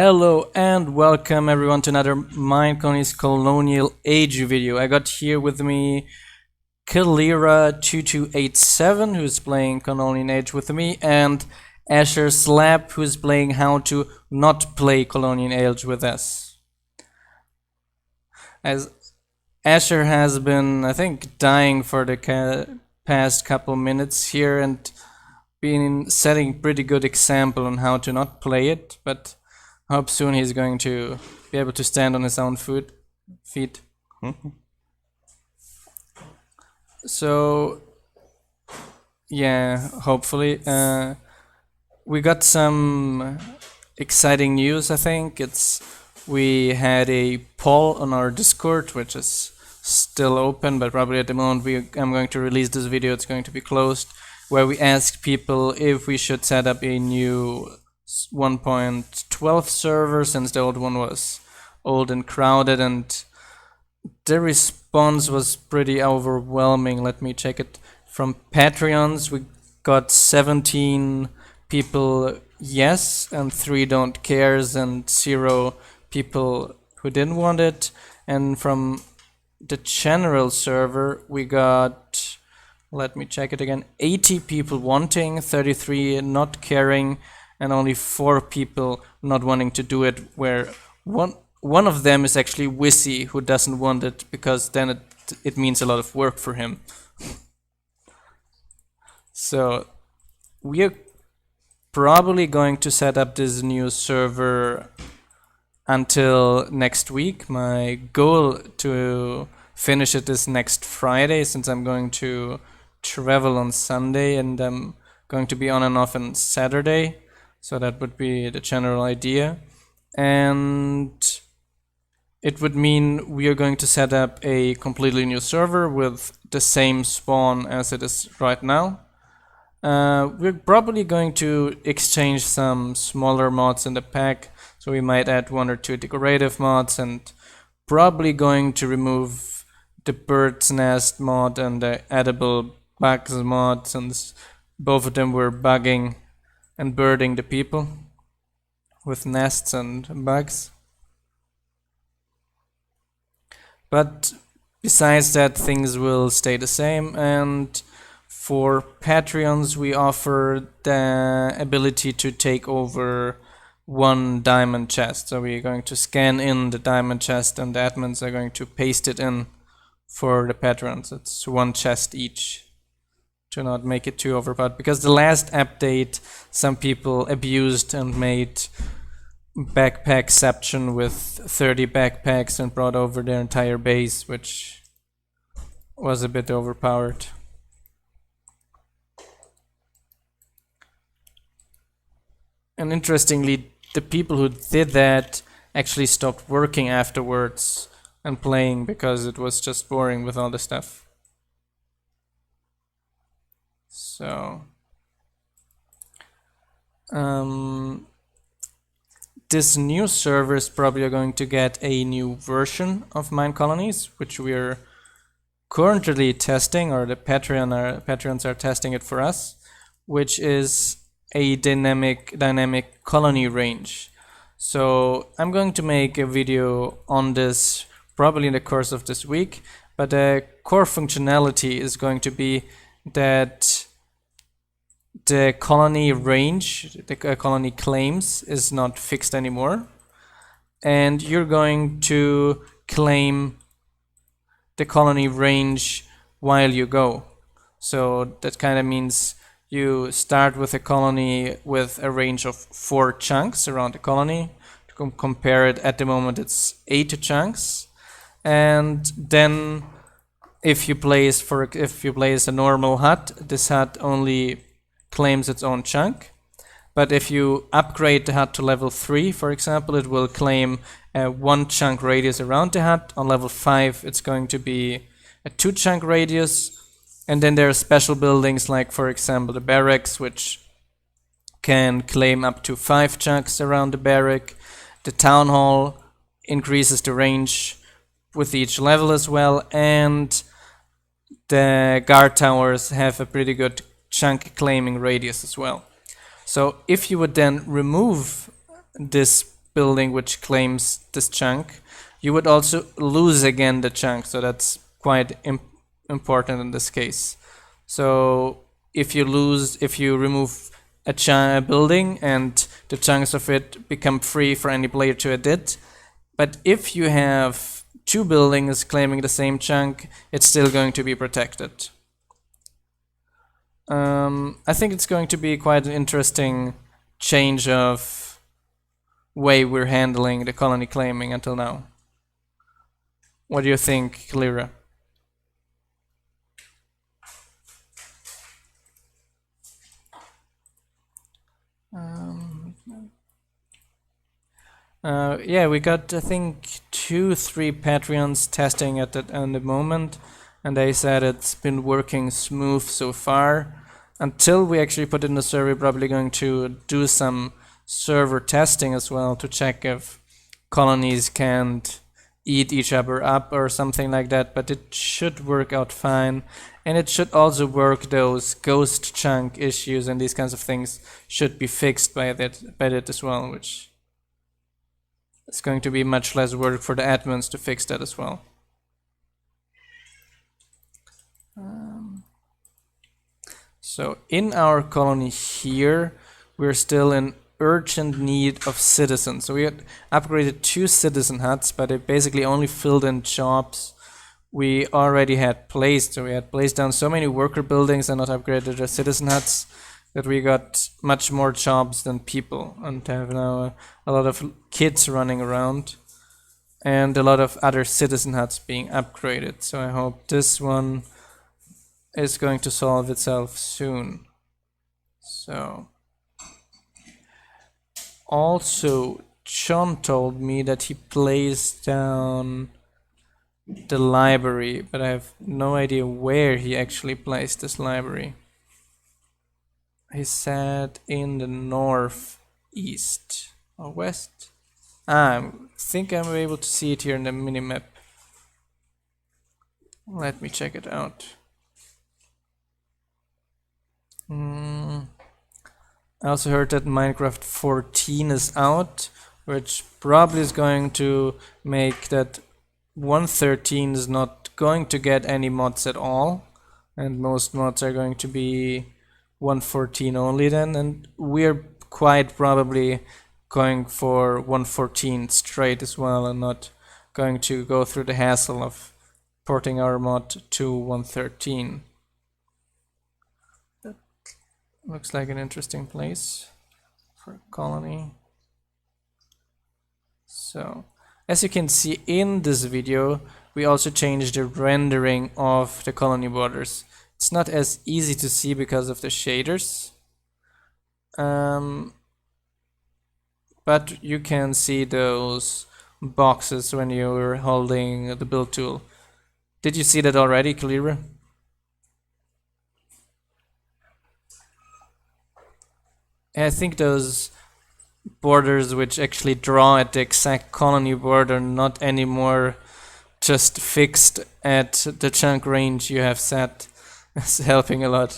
Hello and welcome everyone to another MineColonies Colonial Age video. I got here with me Kalira2287 who's playing Colonial Age with me, and Asher Slap who's playing how to not play Colonial Age with us. As Asher has been, I think, dying for the past couple minutes here and been setting pretty good example on how to not play it, but I hope soon he's going to be able to stand on his own feet. So, yeah, hopefully. We got some exciting news, I think. We had a poll on our Discord, which is still open, but probably at the moment I'm going to release this video, it's going to be closed, where we asked people if we should set up a new 1.12 server since the old one was old and crowded, and the response was pretty overwhelming. Let me check it. From Patreons we got 17 people yes and 3 don't cares and 0 people who didn't want it, and from the general server we got, let me check it again, 80 people wanting, 33 not caring, and only 4 people not wanting to do it, where one of them is actually Wissy, who doesn't want it because then it means a lot of work for him. So we are probably going to set up this new server until next week. My goal to finish it is next Friday, since I'm going to travel on Sunday and I'm going to be on and off on Saturday. So that would be the general idea, and it would mean we are going to set up a completely new server with the same spawn as it is right now. We're probably going to exchange some smaller mods in the pack, so we might add 1 or 2 decorative mods, and probably going to remove the bird's nest mod and the edible bugs mod, since both of them were bugging and birding the people with nests and bugs. But besides that, things will stay the same, and for Patreons we offer the ability to take over 1 diamond chest. So we're going to scan in the diamond chest and the admins are going to paste it in for the patrons. It's 1 chest each, to not make it too overpowered, because the last update some people abused and made backpackception with 30 backpacks and brought over their entire base, which was a bit overpowered. And interestingly, the people who did that actually stopped working afterwards and playing because it was just boring with all the stuff. So this new server is probably going to get a new version of MineColonies, which we are currently testing, or the Patreons are testing it for us, which is a dynamic colony range. So I'm going to make a video on this probably in the course of this week, but the core functionality is going to be that the colony range, the colony claims, is not fixed anymore, and you're going to claim the colony range while you go. So that kind of means you start with a colony with a range of 4 chunks around the colony. To compare it, at the moment it's 8 chunks, and then if you place a normal hut, this hut only claims its own chunk. But if you upgrade the hut to level 3, for example, it will claim a 1 chunk radius around the hut. On level 5 it's going to be a 2 chunk radius, and then there are special buildings like, for example, the barracks, which can claim up to 5 chunks around the barrack. The town hall increases the range with each level as well, and the guard towers have a pretty good chunk claiming radius as well. So if you would then remove this building which claims this chunk, you would also lose again the chunk. So that's quite important in this case. So if you remove a building and the chunks of it become free for any player to edit. But if you have two buildings claiming the same chunk, it's still going to be protected. I think it's going to be quite an interesting change of way we're handling the colony claiming until now. What do you think, Kalira? Yeah, we got, I think, 2-3 Patreons testing it at the moment, and they said it's been working smooth so far. Until we actually put it in the server, we're probably going to do some server testing as well to check if colonies can't eat each other up or something like that, but it should work out fine. And it should also work, those ghost chunk issues and these kinds of things should be fixed by it as well, which is going to be much less work for the admins to fix that as well. So in our colony here, we're still in urgent need of citizens. So we had upgraded 2 citizen huts, but it basically only filled in jobs we already had placed. So we had placed down so many worker buildings and not upgraded the citizen huts that we got much more jobs than people, and have now a lot of kids running around and a lot of other citizen huts being upgraded. So I hope this one is going to solve itself soon. So also John told me that he placed down the library, but I have no idea where he actually placed this library. He said in the northeast or west. I think I'm able to see it here in the minimap. Let me check it out. I also heard that Minecraft 14 is out, which probably is going to make that 1.13 is not going to get any mods at all, and most mods are going to be 1.14 only then, and we're quite probably going for 1.14 straight as well, and not going to go through the hassle of porting our mod to 1.13. That looks like an interesting place for a colony. So as you can see in this video, we also changed the rendering of the colony borders. It's not as easy to see because of the shaders, but you can see those boxes when you're holding the build tool. Did you see that already, Kalira? I think those borders which actually draw at the exact colony border, not anymore just fixed at the chunk range you have set, is helping a lot.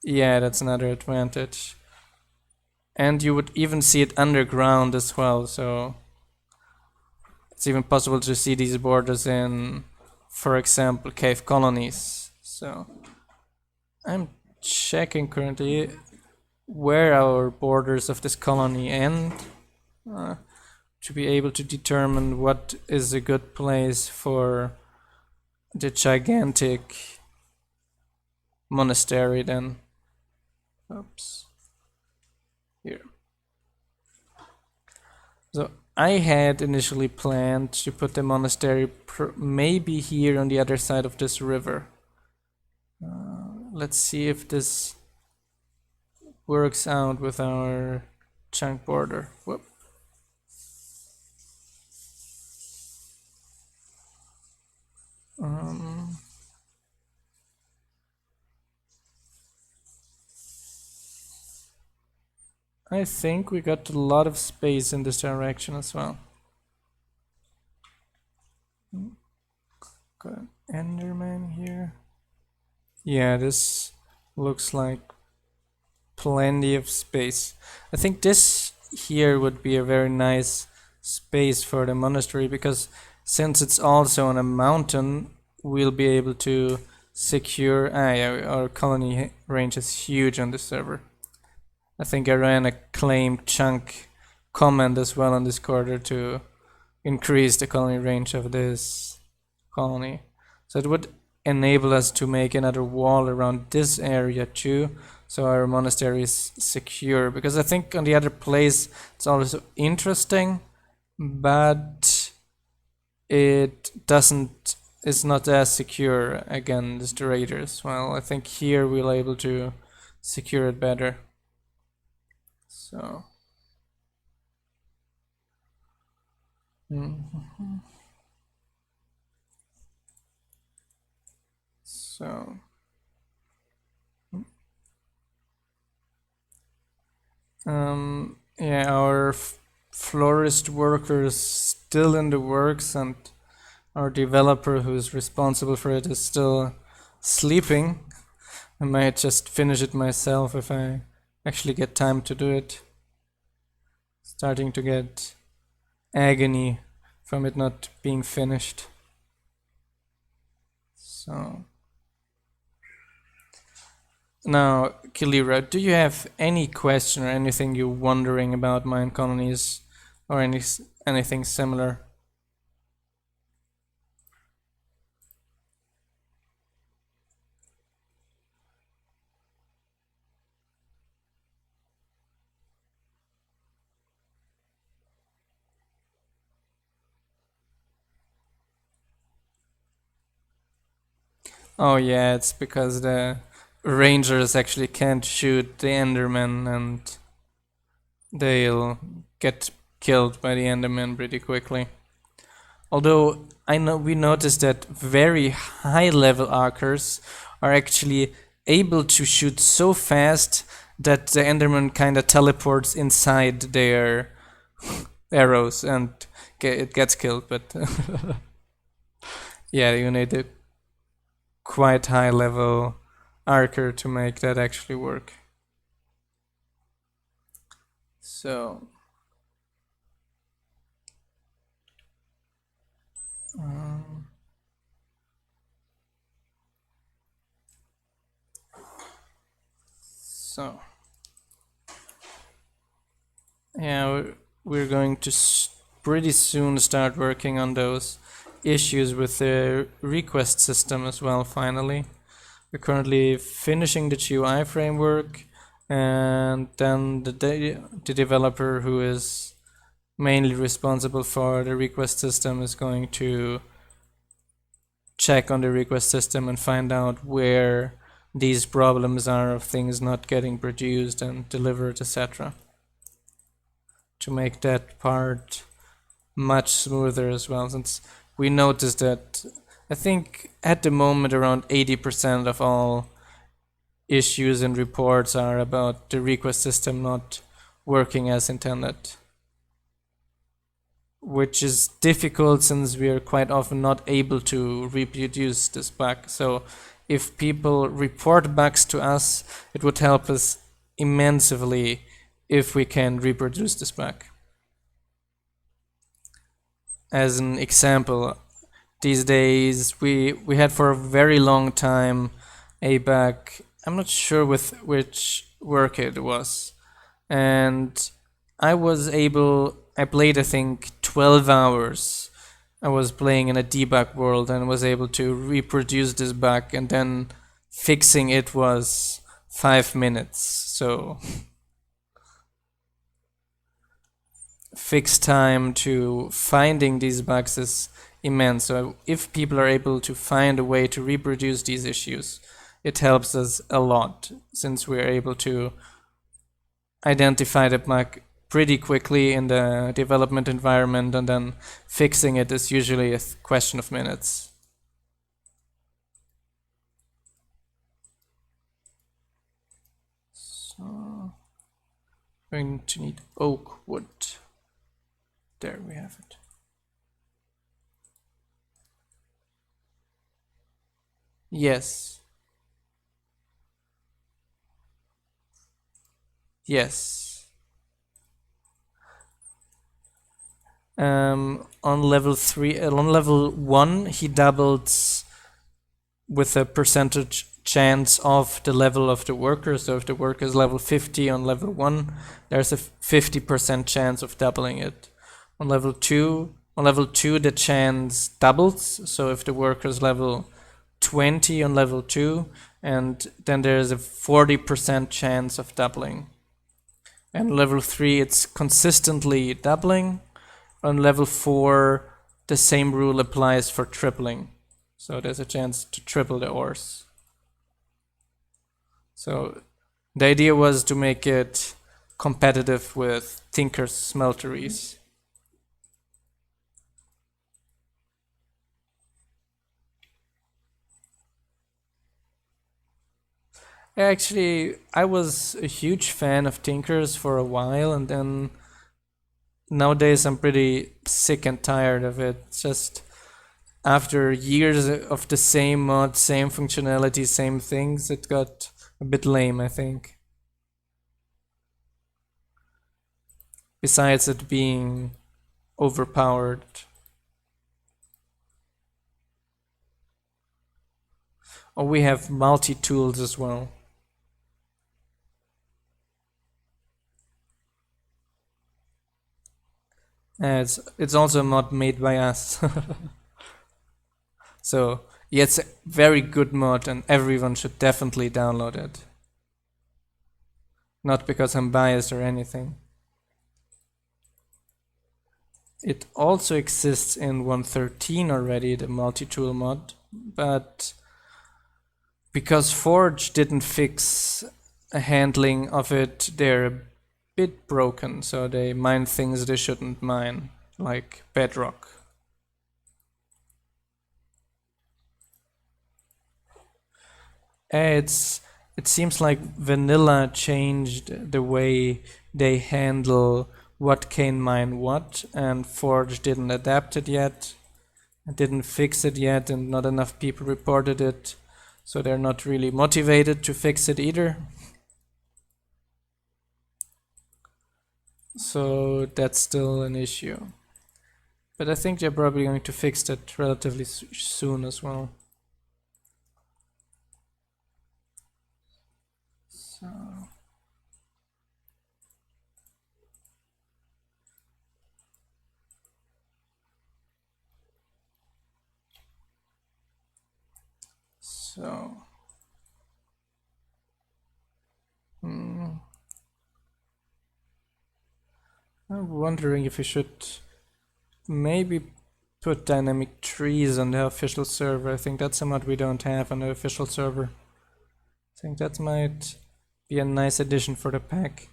Yeah, that's another advantage. And you would even see it underground as well, so it's even possible to see these borders in, for example, cave colonies. So I'm checking currently where our borders of this colony end, to be able to determine what is a good place for the gigantic monastery then. Oops. Here. So I had initially planned to put the monastery maybe here on the other side of this river. Let's see if this works out with our chunk border. Whoop. I think we got a lot of space in this direction as well. Got an Enderman here. Yeah, this looks like plenty of space. I think this here would be a very nice space for the monastery because since it's also on a mountain, we'll be able to secure. Yeah, our colony range is huge on this server. I think I ran a claim chunk command as well on this quarter to increase the colony range of this colony. So it would enable us to make another wall around this area too, so our monastery is secure. Because I think on the other place it's also interesting, but it's not as secure against the raiders. Well, I think here we'll able to secure it better. So. So. Yeah, our florist worker is still in the works, and our developer who's responsible for it is still sleeping. I might just finish it myself if I actually get time to do it. Starting to get agony from it not being finished. So now, Kilira, do you have any question or anything you're wondering about MineColonies or anything similar? Oh yeah, it's because the rangers actually can't shoot the Enderman and they'll get killed by the Enderman pretty quickly. Although I know we noticed that very high level archers are actually able to shoot so fast that the Enderman kind of teleports inside their arrows and it gets killed. But yeah, you need a quite high level archer to make that actually work. So so yeah, we're going to pretty soon start working on those issues with the request system as well. Finally, we're currently finishing the GUI framework, and then the developer who is mainly responsible for the request system is going to check on the request system and find out where these problems are of things not getting produced and delivered, etc. to make that part much smoother as well, since we noticed that I think at the moment around 80% of all issues and reports are about the request system not working as intended, which is difficult since we are quite often not able to reproduce this bug. So if people report bugs to us, it would help us immensely if we can reproduce this bug. As an example, these days we had for a very long time a bug, I'm not sure with which work it was, and I played I think 12 hours. I was playing in a debug world and was able to reproduce this bug, and then fixing it was 5 minutes. So fixed time to finding these bugs is immense. So if people are able to find a way to reproduce these issues, it helps us a lot, since we're able to identify the bug pretty quickly in the development environment, and then fixing it is usually a question of minutes. So, going to need oak wood. There we have it. Yes. Yes. On level 3, on level 1, he doubles with a percentage chance of the level of the worker. So if the worker is level 50 on level 1, there's a 50% chance of doubling it. On level 2, the chance doubles. So if the worker is level 20 on level 2, and then there's a 40% chance of doubling. And level 3, it's consistently doubling. On level 4, the same rule applies for tripling. So there's a chance to triple the ores. So the idea was to make it competitive with Tinker's smelteries. Actually, I was a huge fan of Tinker's for a while, and then nowadays I'm pretty sick and tired of it. Just after years of the same mod, same functionality, same things, it got a bit lame, I think. Besides it being overpowered. Oh, we have multi-tools as well. It's also a mod made by us. So yeah, it's a very good mod and everyone should definitely download it. Not because I'm biased or anything. It also exists in 1.13 already, the multi-tool mod, but because Forge didn't fix a handling of it, they're a bit broken, so they mine things they shouldn't mine, like bedrock. It seems like vanilla changed the way they handle what can mine what, and Forge didn't adapt it yet, didn't fix it yet, and not enough people reported it, so they're not really motivated to fix it either. So that's still an issue. But I think they're probably going to fix that relatively soon as well. So I'm wondering if we should maybe put dynamic trees on the official server. I think that's a mod we don't have on the official server. I think that might be a nice addition for the pack.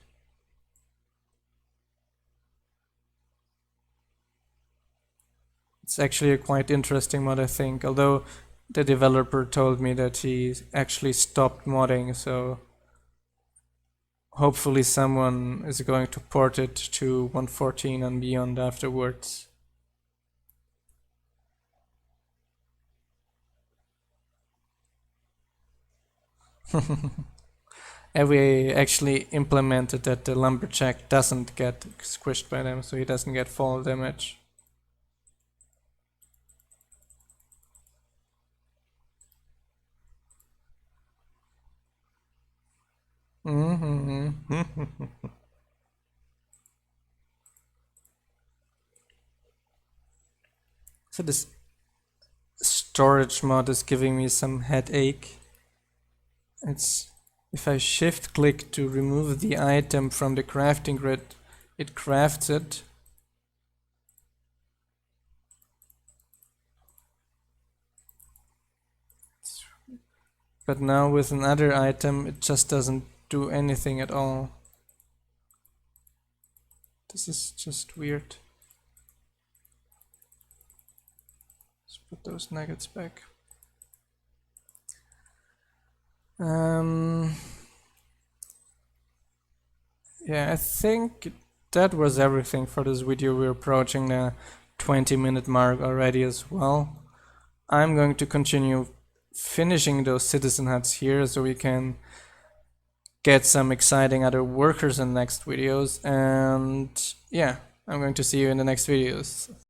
It's actually a quite interesting mod, I think, although the developer told me that he actually stopped modding, so hopefully someone is going to port it to 1.14 and beyond afterwards. And we actually implemented that the lumberjack doesn't get squished by them, so he doesn't get fall damage. So this storage mod is giving me some headache. It's if I shift click to remove the item from the crafting grid, it crafts it. But now with another item, it just doesn't do anything at all. This is just weird. Let's put those nuggets back. Yeah, I think that was everything for this video. We're approaching the 20-minute mark already as well. I'm going to continue finishing those citizen huts here so we can get some exciting other workers in the next videos. And yeah, I'm going to see you in the next videos.